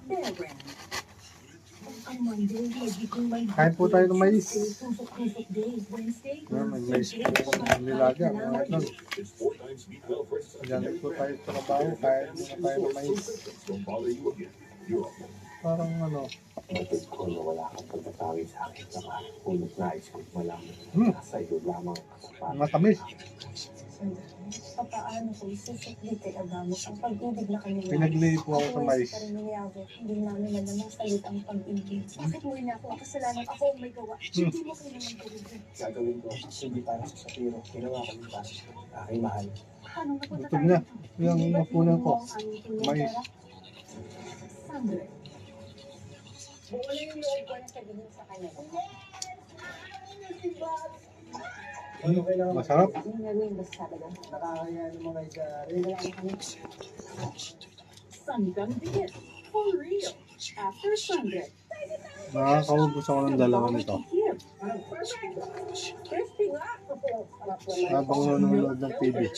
Bear Brand. Ang Monday, lagi kong may Kain po tayo ng mais. Tusok-tusok day. Wednesday, May mais po ng nilaga. Mga ito. Diyan po tayo sa trabaho. Kain muna tayo ng mais. Parang ano. Kung wala kang pagkatawi sa akin, saka kung nais ko malaman, nasa iyo lamang kasapat. Matamis. Papaano ko isusukli kay Agamos ang pag-ibig na kami. Pinaglay po ako sa mais. Hindi namin naman salit ang pag-ibig. Bakit mo rin ako ang kasalanan? Ako ang may gawa. Hindi mo kailangan gawin. Gagawin ko, hindi para sa Sapiro, ginawa ko yung para sa aking mahal. Paano napunta Gutom na. Yung napunan ko. Mais. Sandra. Wala yung loob ko na sabihin sa kanya. Ano kailangan? Masarap. Yung gagawin ba sa Sabado? Nakakaya ng mga isari. Wala na kami. Sanggang dikit. For real. After Sunday. Nakakaubos ako ng dalawa nito. Crispy nga. Habang nanonood ng TV.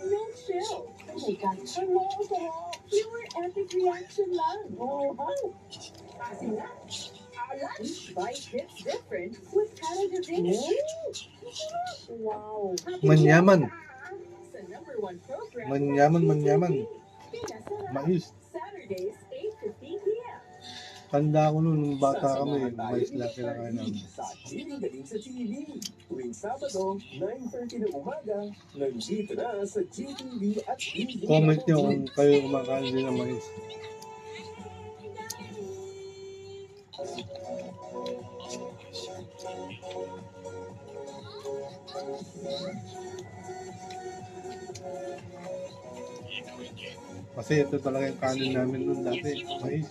No chill. Hello, pure epic reaction lang. Kasi nga, each bite hits different with Canada Dish. Wow. Manyaman. Sa #1 program. Manyaman. Mais. Saturdays, 8:15 p.m. Tanda ko nung bata kami. Mais lang kinakain namin. Sa Galing sa TV. Tuwing Sabado, 9:30 ng umaga, nandito na sa GTV at TV. Comment nyo kung kayo kumakain din ng mais. Kasi ito talaga yung kanin namin noon dati, mais.